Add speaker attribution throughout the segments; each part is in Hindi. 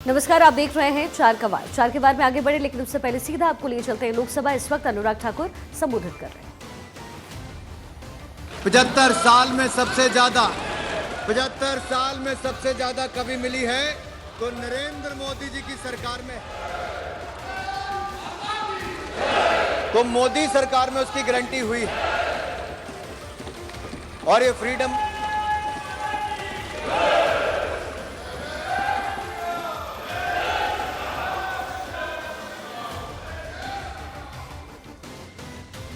Speaker 1: नमस्कार, आप देख रहे हैं चार के बार में आगे बढ़े, लेकिन उससे पहले सीधा आपको लिए चलते हैं लोकसभा। इस वक्त अनुराग ठाकुर संबोधित कर रहे हैं।
Speaker 2: 75 साल में सबसे ज्यादा 75 साल में सबसे ज्यादा कभी मिली है तो नरेंद्र मोदी जी की सरकार में, तो मोदी सरकार में उसकी गारंटी हुई और ये फ्रीडम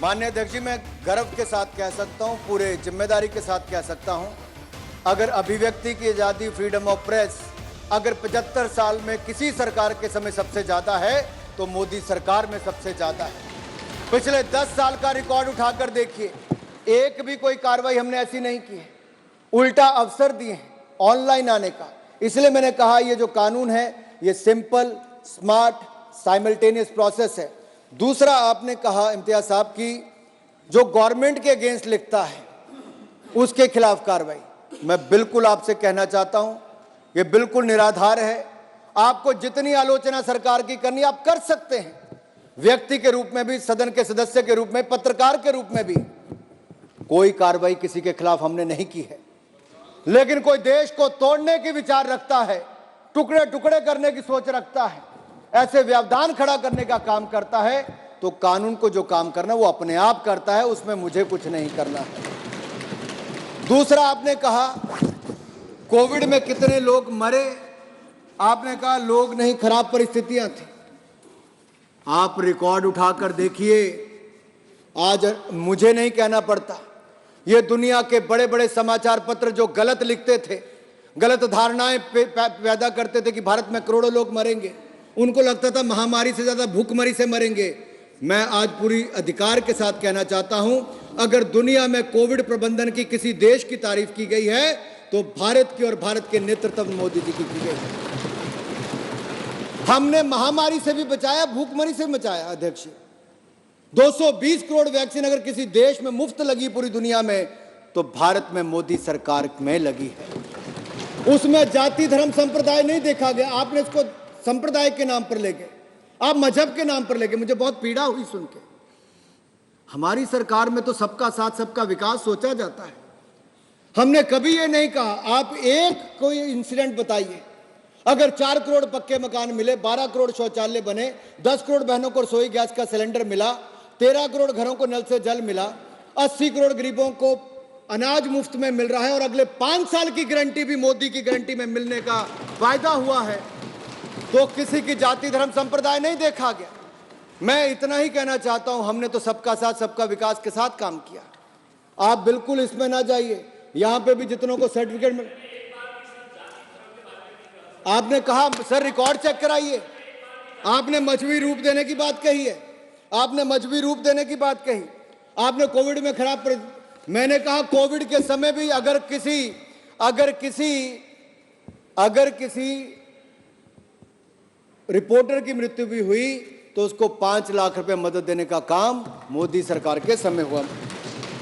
Speaker 2: माननीय अध्यक्ष जी, मैं गर्व के साथ कह सकता हूं, पूरे जिम्मेदारी के साथ कह सकता हूं, अगर अभिव्यक्ति की आजादी, फ्रीडम ऑफ प्रेस अगर 75 साल में किसी सरकार के समय सबसे ज्यादा है तो मोदी सरकार में सबसे ज्यादा है। पिछले 10 साल का रिकॉर्ड उठाकर देखिए, एक भी कोई कार्रवाई हमने ऐसी नहीं की है, उल्टा अवसर दिए हैं ऑनलाइन आने का। इसलिए मैंने कहा ये जो कानून है ये सिंपल, स्मार्ट, साइमल्टेनियस प्रोसेस है। दूसरा, आपने कहा इम्तियाज साहब की जो गवर्नमेंट के अगेंस्ट लिखता है उसके खिलाफ कार्रवाई, मैं बिल्कुल आपसे कहना चाहता हूं ये बिल्कुल निराधार है। आपको जितनी आलोचना सरकार की करनी आप कर सकते हैं, व्यक्ति के रूप में भी, सदन के सदस्य के रूप में, पत्रकार के रूप में भी। कोई कार्रवाई किसी के खिलाफ हमने नहीं की है, लेकिन कोई देश को तोड़ने की विचार रखता है, टुकड़े टुकड़े करने की सोच रखता है, ऐसे व्यवधान खड़ा करने का काम करता है, तो कानून को जो काम करना वो अपने आप करता है, उसमें मुझे कुछ नहीं करना है। दूसरा, आपने कहा कोविड में कितने लोग मरे, आपने कहा लोग नहीं, खराब परिस्थितियां थी। आप रिकॉर्ड उठाकर देखिए, आज मुझे नहीं कहना पड़ता, ये दुनिया के बड़े बड़े समाचार पत्र जो गलत लिखते थे, गलत धारणाएं पैदा करते थे कि भारत में करोड़ों लोग मरेंगे, उनको लगता था महामारी से ज्यादा भूखमरी से मरेंगे। मैं आज पूरी अधिकार के साथ कहना चाहता हूं, अगर दुनिया में कोविड प्रबंधन की किसी देश की तारीफ की गई है तो भारत की, और भारत के नेतृत्व में मोदी जी की गई है। हमने महामारी से भी बचाया, भूखमरी से बचाया। अध्यक्ष, 220 करोड़ वैक्सीन अगर किसी देश में मुफ्त लगी पूरी दुनिया में तो भारत में मोदी सरकार में लगी है। उसमें जाति, धर्म, संप्रदाय नहीं देखा गया। आपने इसको संप्रदाय के नाम पर ले गए, आप मजहब के नाम पर ले गए। मुझे बहुत पीड़ा हुई सुन के। हमारी सरकार में तो सबका साथ, सबका विकास सोचा जाता है। हमने कभी ये नहीं कहा, आप एक कोई इंसिडेंट बताइए, अगर 4 करोड़ पक्के मकान मिले, 12 करोड़ शौचालय बने, 10 करोड़ बहनों को रसोई गैस का सिलेंडर मिला, 13 करोड़ घरों को नल से जल मिला, 80 करोड़ गरीबों को अनाज मुफ्त में मिल रहा है और अगले 5 साल की गारंटी भी मोदी की गारंटी में मिलने का वायदा हुआ है, तो किसी की जाति, धर्म, संप्रदाय नहीं देखा गया। मैं इतना ही कहना चाहता हूं, हमने तो सबका साथ, सबका विकास के साथ काम किया। आप बिल्कुल इसमें ना जाइए। यहां पे भी जितनों को सर्टिफिकेट मिल, आपने कहा सर रिकॉर्ड चेक कराइए, आपने मजबूरी रूप देने की बात कही है, आपने मजबूरी रूप देने की बात कही, आपने कोविड में खराब मैंने कहा कोविड के समय भी अगर किसी रिपोर्टर की मृत्यु भी हुई तो उसको 5 लाख रुपए मदद देने का काम मोदी सरकार के समय हुआ।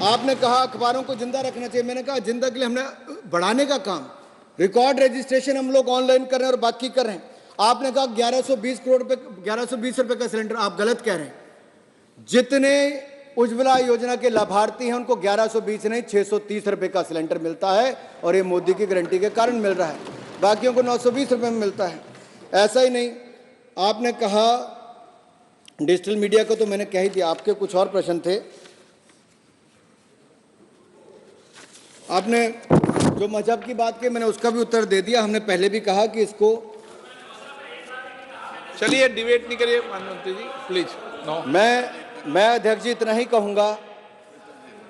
Speaker 2: आपने कहा अखबारों को जिंदा रखना चाहिए, मैंने कहा जिंदा के लिए हमने बढ़ाने का काम, रिकॉर्ड रजिस्ट्रेशन हम लोग ऑनलाइन कर रहे हैं और बाकी कर रहे हैं। आपने कहा 1120 करोड़ रुपए, 1120 रुपए का सिलेंडर, आप गलत कह रहे हैं। जितने उज्ज्वला योजना के लाभार्थी हैं उनको 1120 नहीं 630 रुपए का सिलेंडर मिलता है, और ये मोदी की गारंटी के कारण मिल रहा है। बाकियों को 920 रुपए में मिलता है। ऐसा ही नहीं, आपने कहा डिजिटल मीडिया को तो मैंने कह ही दिया। आपके कुछ और प्रश्न थे। आपने जो मजहब की बात की मैंने उसका भी उत्तर दे दिया। हमने पहले भी कहा कि इसको,
Speaker 3: चलिए डिबेट नहीं करिए प्रधानमंत्री जी प्लीज। नो,
Speaker 2: मैं अध्यक्ष जी इतना ही कहूंगा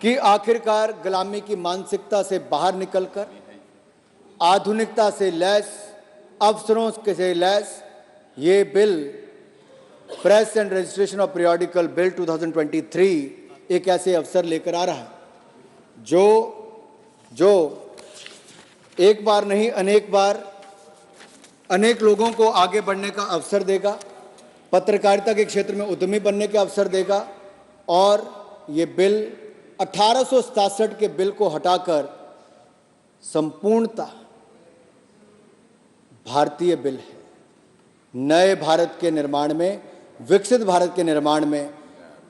Speaker 2: कि आखिरकार गुलामी की मानसिकता से बाहर निकलकर आधुनिकता से लैस, अवसरों से लैस ये bill, press and registration of periodical bill 2023 एक ऐसे अवसर लेकर आ रहा है जो एक बार नहीं अनेक बार अनेक लोगों को आगे बढ़ने का अवसर देगा, पत्रकारिता के क्षेत्र में उद्यमी बनने का अवसर देगा, और ये बिल 1867 के बिल को हटाकर संपूर्णतः भारतीय बिल है। नए भारत के निर्माण में, विकसित भारत के निर्माण में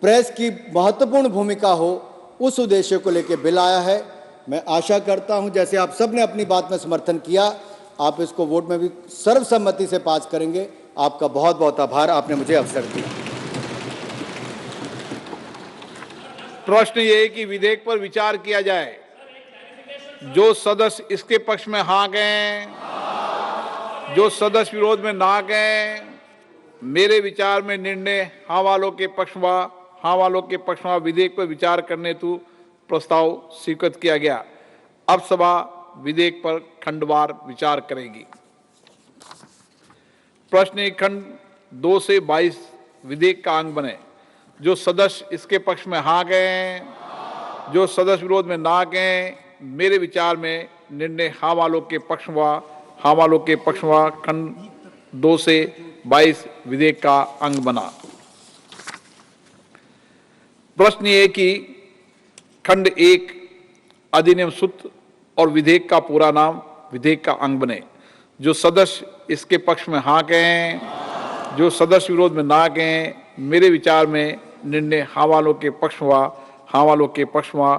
Speaker 2: प्रेस की महत्वपूर्ण भूमिका हो, उस उद्देश्य को लेकर बिल आया है। मैं आशा करता हूं, जैसे आप सबने अपनी बात में समर्थन किया, आप इसको वोट में भी सर्वसम्मति से पास करेंगे। आपका बहुत बहुत आभार, आपने मुझे अवसर दिया।
Speaker 3: प्रश्न ये है कि विधेयक पर विचार किया जाए। जो सदस्य इसके पक्ष में हाँ गए, जो सदस्य विरोध में ना गए, मेरे विचार में निर्णय हाँ वालों के पक्ष में विधेयक पर विचार करने हेतु प्रस्ताव स्वीकृत किया गया। अब सभा विधेयक पर खंडवार विचार करेगी। प्रश्न एक, खंड 2 से 22 विधेयक का अंग बने। जो सदस्य इसके पक्ष में हाँ गए, जो सदस्य विरोध में ना गए, मेरे विचार में निर्णय हाँ वालों के पक्ष में खंड 2 से 22 विधेयक का अंग बना। प्रश्न ये कि खंड 1 अधिनियम सूत्र और विधेयक का पूरा नाम विधेयक का अंग बने। जो सदस्य इसके पक्ष में हाँ गए, जो सदस्य विरोध में ना गए, मेरे विचार में निर्णय हाँ वालों के पक्ष में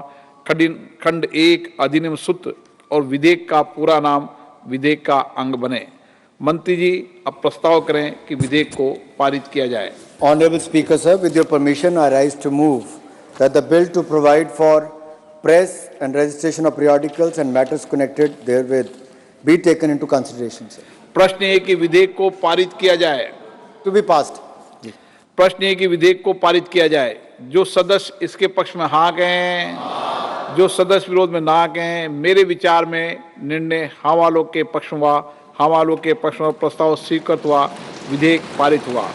Speaker 3: खंड 1 अधिनियम सूत्र और विधेयक का पूरा नाम विधेयक का अंग बने। मंत्री जी अब प्रस्ताव करें कि विधेयक को पारित किया जाए।
Speaker 2: Honorable Speaker, sir, with your permission, I rise to move that the bill to provide for press and registration of periodicals and matters connected therewith be taken into consideration, sir.
Speaker 3: प्रश्न है कि विधेयक को पारित किया जाए।
Speaker 2: To be passed.
Speaker 3: प्रश्न है कि विधेयक को पारित किया जाए। जो सदस्य इसके पक्ष में हाँ गए, जो सदस्य विरोध में ना गए, मेरे विचार में निर्णय हाँ वालों के पक्ष में प्रस्ताव स्वीकृत हुआ, विधेयक पारित हुआ।